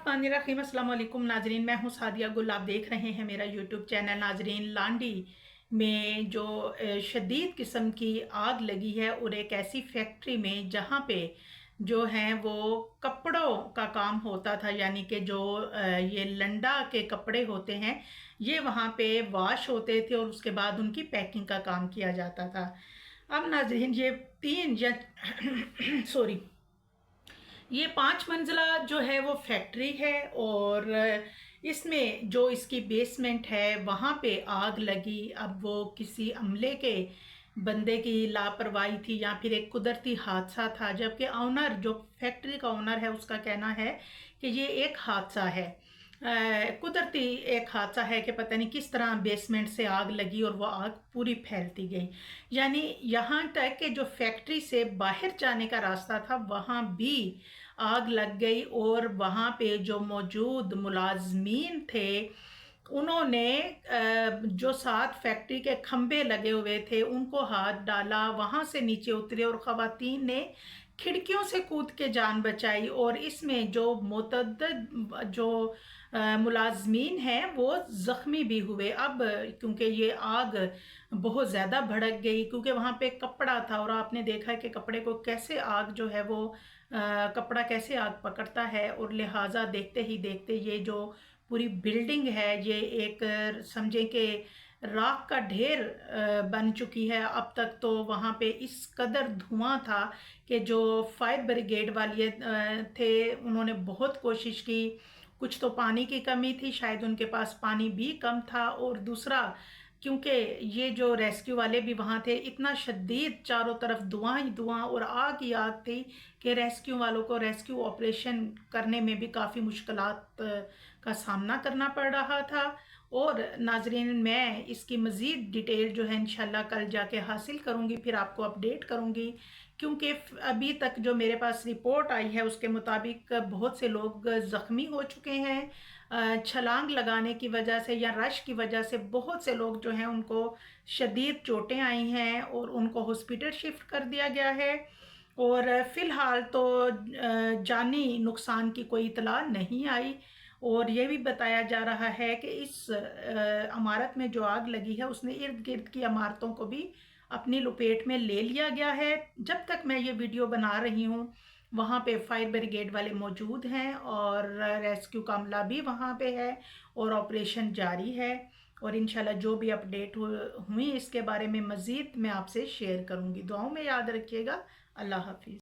बिस्मिल्लाहिर्रहमानिर्रहीम। अस्सलाम वालेकुम नाजरीन, मैं हूँ सादिया गुल। आप देख रहे हैं मेरा यूट्यूब चैनल। नाजरीन, लांडी में जो शदीद किस्म की आग लगी है और एक ऐसी फैक्ट्री में जहाँ पे जो है वो कपड़ों का काम होता था, यानी कि जो ये लंडा के कपड़े होते हैं ये वहाँ पे वॉश होते थे और उसके बाद उनकी पैकिंग का काम किया जाता था। अब नाजरीन, ये तीन या सॉरी ये 5 मंजिला जो है वो फैक्ट्री है और इसमें जो इसकी बेसमेंट है वहाँ पे आग लगी। अब वो किसी अमले के बंदे की लापरवाही थी या फिर एक कुदरती हादसा था, जबकि ऑनर, जो फैक्ट्री का ऑनर है, उसका कहना है कि ये एक हादसा है, कुदरती एक हादसा है कि पता नहीं किस तरह बेसमेंट से आग लगी और वो आग पूरी फैलती गई। यानी यहाँ तक कि जो फैक्ट्री से बाहर जाने का रास्ता था वहाँ भी आग लग गई और वहाँ पे जो मौजूद मुलाजमीन थे उन्होंने जो साथ फैक्ट्री के खंभे लगे हुए थे उनको हाथ डाला, वहाँ से नीचे उतरे और ख़वातीन ने खिड़कियों से कूद के जान बचाई। और इसमें जो मुतअद्दिद जो मुलाजमीन हैं वो ज़ख्मी भी हुए। अब क्योंकि ये आग बहुत ज़्यादा भड़क गई, क्योंकि वहाँ पे कपड़ा था और आपने देखा है कि कपड़े को कैसे आग जो है वो कपड़ा कैसे आग पकड़ता है, और लिहाजा देखते ही देखते ये जो पूरी बिल्डिंग है ये एक समझे कि राख का ढेर बन चुकी है। अब तक तो वहाँ पे इस कदर धुआं था कि जो फायर ब्रिगेड वाले थे उन्होंने बहुत कोशिश की। कुछ तो पानी की कमी थी, शायद उनके पास पानी भी कम था, और दूसरा क्योंकि ये जो रेस्क्यू वाले भी वहाँ थे, इतना शदीद चारों तरफ धुआं ही धुआं और आग ही आग थी कि रेस्क्यू वालों को रेस्क्यू ऑपरेशन करने में भी काफ़ी मुश्किलात का सामना करना पड़ रहा था। और नाजरीन, मैं इसकी मज़ीद डिटेल जो है इंशाल्लाह कल जाके हासिल करूँगी, फिर आपको अपडेट करूँगी, क्योंकि अभी तक जो मेरे पास रिपोर्ट आई है उसके मुताबिक बहुत से लोग ज़ख्मी हो चुके हैं छलांग लगाने की वजह से या रश की वजह से। बहुत से लोग जो हैं उनको शदीद चोटें आई हैं और उनको हॉस्पिटल शिफ्ट कर दिया गया है। और फ़िलहाल तो जानी नुकसान की कोई इतला नहीं आई। और ये भी बताया जा रहा है कि इस इमारत में जो आग लगी है उसने इर्द गिर्द की इमारतों को भी अपनी लपेट में ले लिया गया है। जब तक मैं ये वीडियो बना रही हूँ वहाँ पे फायर ब्रिगेड वाले मौजूद हैं और रेस्क्यू का अमला भी वहाँ पे है और ऑपरेशन जारी है। और इंशाल्लाह जो भी अपडेट हुई इसके बारे में मज़ीद मैं आपसे शेयर करूँगी। दुआओं में याद रखिएगा। अल्लाह हाफिज़।